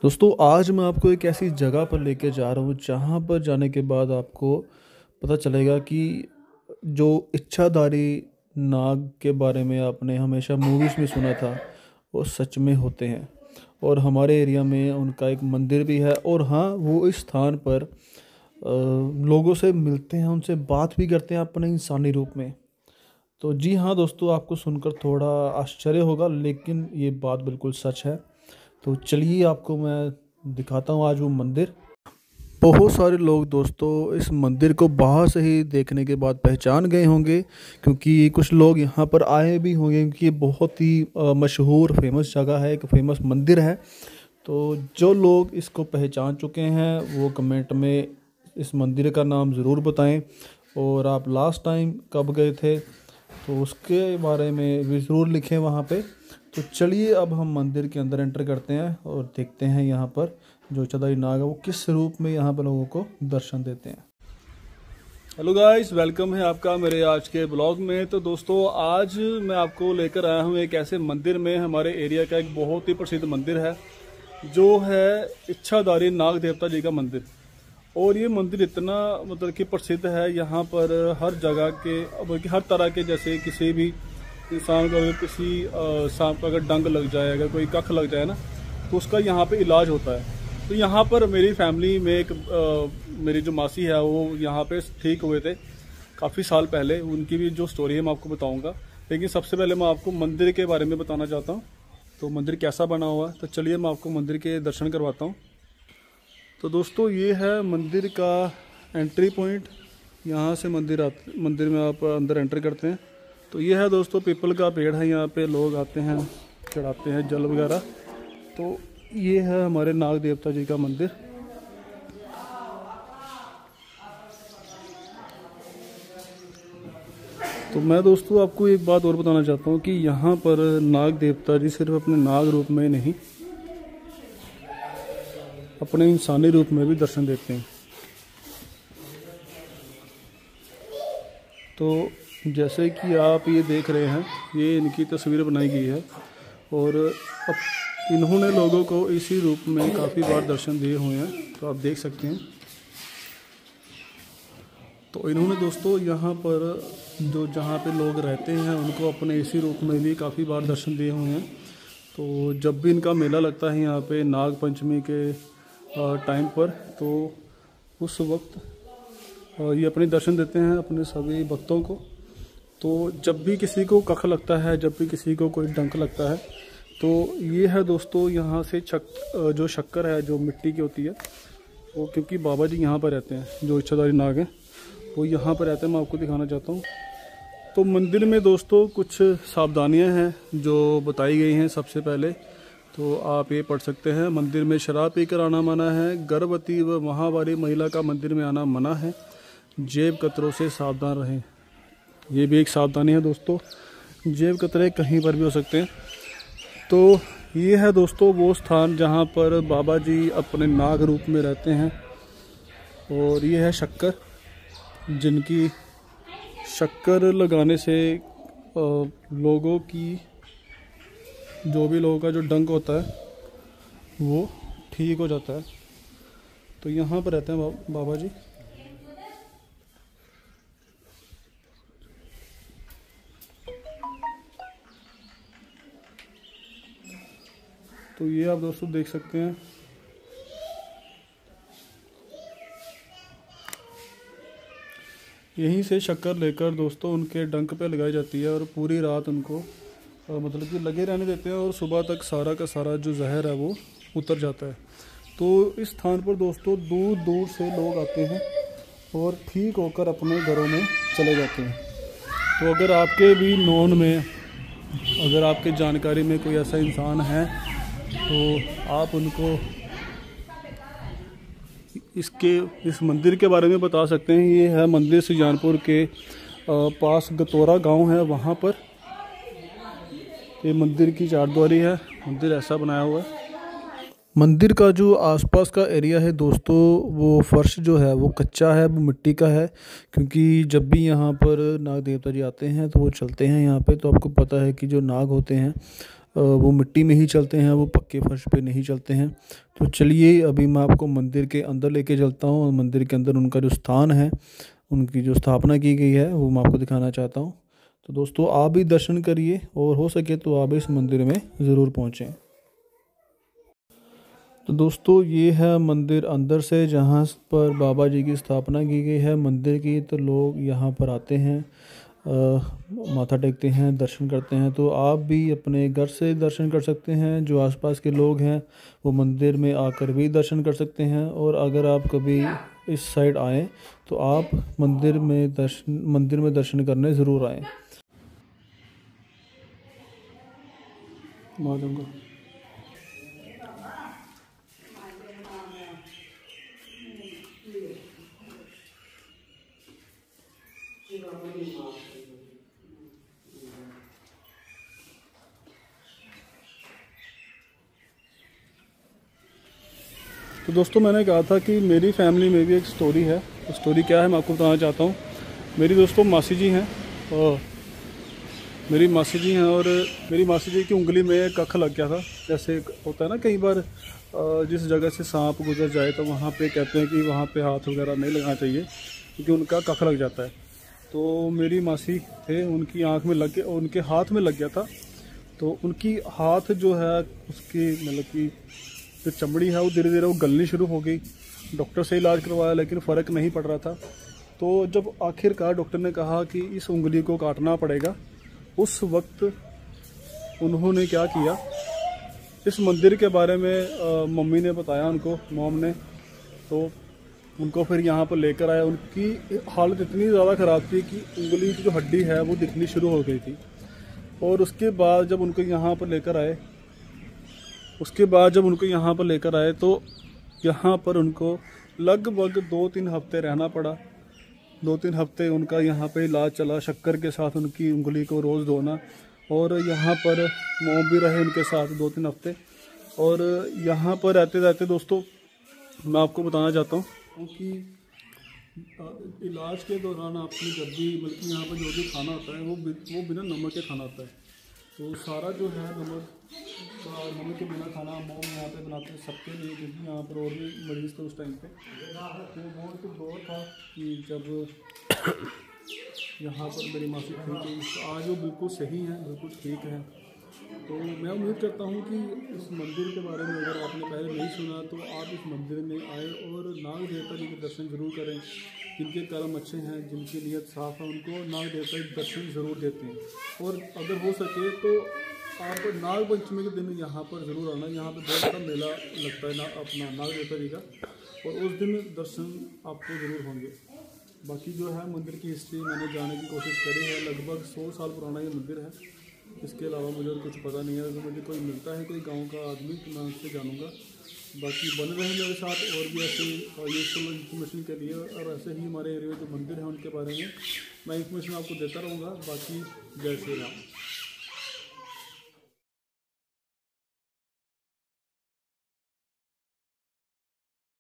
दोस्तों आज मैं आपको एक ऐसी जगह पर लेके जा रहा हूँ जहाँ पर जाने के बाद आपको पता चलेगा कि जो इच्छाधारी नाग के बारे में आपने हमेशा मूवीज़ में सुना था वो सच में होते हैं। और हमारे एरिया में उनका एक मंदिर भी है और हाँ वो इस स्थान पर लोगों से मिलते हैं, उनसे बात भी करते हैं अपने इंसानी रूप में। तो जी हाँ दोस्तों, आपको सुनकर थोड़ा आश्चर्य होगा लेकिन ये बात बिल्कुल सच है। तो चलिए आपको मैं दिखाता हूँ आज वो मंदिर। बहुत सारे लोग दोस्तों इस मंदिर को बाहर से ही देखने के बाद पहचान गए होंगे, क्योंकि कुछ लोग यहाँ पर आए भी होंगे क्योंकि ये बहुत ही मशहूर फेमस जगह है, एक फेमस मंदिर है। तो जो लोग इसको पहचान चुके हैं वो कमेंट में इस मंदिर का नाम ज़रूर बताएं। और आप लास्ट टाइम कब गए थे तो उसके बारे में भी ज़रूर लिखें वहाँ पे। तो चलिए अब हम मंदिर के अंदर एंटर करते हैं और देखते हैं यहाँ पर जो इच्छाधारी नाग है वो किस रूप में यहाँ पर लोगों को दर्शन देते हैं। हेलो गाइस, वेलकम है आपका मेरे आज के ब्लॉग में। तो दोस्तों आज मैं आपको लेकर आया हूँ एक ऐसे मंदिर में, हमारे एरिया का एक बहुत ही प्रसिद्ध मंदिर है जो है इच्छाधारी नाग देवता जी का मंदिर। और ये मंदिर इतना मतलब कि प्रसिद्ध है, यहाँ पर हर जगह के बल्कि हर तरह के, जैसे किसी भी इंसान को अगर किसी सांप का अगर डंक लग जाए, अगर कोई कख लग जाए ना, तो उसका यहाँ पे इलाज होता है। तो यहाँ पर मेरी फैमिली में एक मेरी जो मासी है वो यहाँ पे ठीक हुए थे काफ़ी साल पहले। उनकी भी जो स्टोरी है मैं आपको बताऊँगा, लेकिन सबसे पहले मैं आपको मंदिर के बारे में बताना चाहता हूँ। तो मंदिर कैसा बना हुआ है, तो चलिए मैं आपको मंदिर के दर्शन करवाता हूँ। तो दोस्तों ये है मंदिर का एंट्री पॉइंट। यहाँ से मंदिर में आप अंदर एंटर करते हैं। तो ये है दोस्तों पीपल का पेड़ है, यहाँ पे लोग आते हैं, चढ़ाते हैं जल वगैरह। तो ये है हमारे नाग देवता जी का मंदिर। तो मैं दोस्तों आपको एक बात और बताना चाहता हूँ कि यहाँ पर नाग देवता जी सिर्फ अपने नाग रूप में नहीं, अपने इंसानी रूप में भी दर्शन देते हैं। तो जैसे कि आप ये देख रहे हैं, ये इनकी तस्वीर बनाई गई है और अब इन्होंने लोगों को इसी रूप में काफ़ी बार दर्शन दिए हुए हैं, तो आप देख सकते हैं। तो इन्होंने दोस्तों यहाँ पर जहाँ पे लोग रहते हैं उनको अपने इसी रूप में भी काफ़ी बार दर्शन दिए हुए हैं। तो जब भी इनका मेला लगता है यहाँ पे नाग पंचमी के टाइम पर, तो उस वक्त ये अपने दर्शन देते हैं अपने सभी भक्तों को। तो जब भी किसी को कख लगता है, जब भी किसी को कोई डंक लगता है, तो ये है दोस्तों यहाँ से जो शक्कर है जो मिट्टी की होती है वो, क्योंकि बाबा जी यहाँ पर रहते हैं, जो इच्छाधारी नाग हैं वो यहाँ पर रहते हैं। मैं आपको दिखाना चाहता हूँ। तो मंदिर में दोस्तों कुछ सावधानियाँ हैं जो बताई गई हैं। सबसे पहले तो आप ये पढ़ सकते हैं, मंदिर में शराब पीकर आना मना है, गर्भवती व माहवारी महिला का मंदिर में आना मना है, जेब कतरों से सावधान रहें। ये भी एक सावधानी है दोस्तों, जेब कतरे कहीं पर भी हो सकते हैं। तो ये है दोस्तों वो स्थान जहाँ पर बाबा जी अपने नाग रूप में रहते हैं। और ये है शक्कर, जिनकी शक्कर लगाने से लोगों की, जो भी लोगों का जो डंक होता है वो ठीक हो जाता है। तो यहाँ पर रहते हैं बाबा जी। तो ये आप दोस्तों देख सकते हैं। यहीं से शक्कर लेकर दोस्तों उनके डंक पे लगाई जाती है और पूरी रात उनको मतलब कि लगे रहने देते हैं और सुबह तक सारा का सारा जो जहर है वो उतर जाता है। तो इस स्थान पर दोस्तों दूर दूर से लोग आते हैं और ठीक होकर अपने घरों में चले जाते हैं। तो अगर आपके भी नॉन में, अगर आपके जानकारी में कोई ऐसा इंसान है तो आप उनको इस मंदिर के बारे में बता सकते हैं। ये है मंदिर सुजानपुर के पास गतौरा गांव है, वहाँ पर ये मंदिर की चारद्वारी है। मंदिर ऐसा बनाया हुआ है। मंदिर का जो आसपास का एरिया है दोस्तों, वो फर्श जो है वो कच्चा है, वो मिट्टी का है, क्योंकि जब भी यहाँ पर नाग देवता जी आते हैं तो वो चलते हैं यहाँ पे। तो आपको पता है कि जो नाग होते हैं वो मिट्टी में ही चलते हैं, वो पक्के फर्श पे नहीं चलते हैं। तो चलिए अभी मैं आपको मंदिर के अंदर लेके चलता हूँ और मंदिर के अंदर उनका जो स्थान है, उनकी जो स्थापना की गई है वो मैं आपको दिखाना चाहता हूँ। तो दोस्तों आप भी दर्शन करिए और हो सके तो आप इस मंदिर में ज़रूर पहुँचें। तो दोस्तों ये है मंदिर अंदर से, जहाँ पर बाबा जी की स्थापना की गई है मंदिर की। तो लोग यहाँ पर आते हैं, माथा टेकते हैं, दर्शन करते हैं। तो आप भी अपने घर से दर्शन कर सकते हैं, जो आसपास के लोग हैं वो मंदिर में आकर भी दर्शन कर सकते हैं। और अगर आप कभी इस साइड आएँ तो आप मंदिर में दर्शन करने ज़रूर आएँ। तो दोस्तों मैंने कहा था कि मेरी फैमिली में भी एक स्टोरी है। तो स्टोरी क्या है मैं आपको बताना चाहता हूँ। मेरी दोस्तों मासी जी हैं, और मेरी मासी जी हैं और मेरी मासी जी की उंगली में कख लग गया था। जैसे होता है ना कई बार जिस जगह से सांप गुजर जाए तो वहाँ पे कहते हैं कि वहाँ पे हाथ वगैरह नहीं लगाना चाहिए क्योंकि उनका कख लग जाता है। तो मेरी मासी थे, उनकी आँख में लग गया, उनके हाथ में लग गया था। तो उनकी हाथ जो है उसकी मतलब कि जो चमड़ी है वो धीरे धीरे वो गलनी शुरू हो गई। डॉक्टर से इलाज करवाया लेकिन फ़र्क नहीं पड़ रहा था। तो जब आखिरकार डॉक्टर ने कहा कि इस उंगली को काटना पड़ेगा, उस वक्त उन्होंने क्या किया, इस मंदिर के बारे में मम्मी ने बताया उनको, मॉम ने। तो उनको फिर यहाँ पर लेकर आया। उनकी हालत इतनी ज़्यादा ख़राब थी कि उंगली की जो हड्डी है वो दिखनी शुरू हो गई थी। और उसके बाद जब उनको यहाँ पर लेकर आए तो यहाँ पर उनको लगभग 2-3 हफ्ते रहना पड़ा। 2-3 हफ्ते उनका यहाँ पे इलाज चला, शक्कर के साथ उनकी उंगली को रोज़ धोना। और यहाँ पर मोम भी रहे उनके साथ 2-3 हफ्ते। और यहाँ पर रहते रहते दोस्तों मैं आपको बताना चाहता हूँ कि इलाज के दौरान आपने जब भी बल्कि यहाँ पर जो भी खाना होता है वो बिना नमक के खाना होता है। तो सारा जो है नमक के बिना खाना मोम यहाँ पे बनाते हैं सबके लिए, क्योंकि यहाँ पर और भी मरीज़ थे उस टाइम पे। तो वो तो दौर था कि जब यहाँ पर मेरी मासी ठीक हुई, तो आज वो बिल्कुल सही हैं, बिल्कुल ठीक है। तो मैं उम्मीद करता हूँ कि इस मंदिर के बारे में अगर आपने पहले नहीं सुना तो आप इस मंदिर में आए और नाग देवता जी के दर्शन ज़रूर करें। जिनके कर्म अच्छे हैं, जिनकी नीयत साफ़ है, उनको नाग देवता जी दर्शन ज़रूर देते हैं। और अगर हो सके तो आप नाग पंचमी के दिन यहाँ पर ज़रूर आना। यहाँ पर बहुत बड़ा मेला लगता है अपना नाग देवता जी का, और उस दिन दर्शन आपको ज़रूर होंगे। बाकी जो है मंदिर की हिस्ट्री मैंने जानने की कोशिश करी है। लगभग 100 साल पुराना ये मंदिर है। इसके अलावा मुझे कुछ पता नहीं है। अगर मुझे कोई मिलता है कोई गांव का आदमी तो मैं उससे जानूँगा। बाकी बने रहे मेरे साथ और भी ऐसे यूजफुल इन्फॉर्मेशन के लिए, और ऐसे ही हमारे एरिया में जो मंदिर हैं उनके बारे में मैं इन्फॉर्मेशन आपको देता रहूँगा। बाकी जय श्री राम।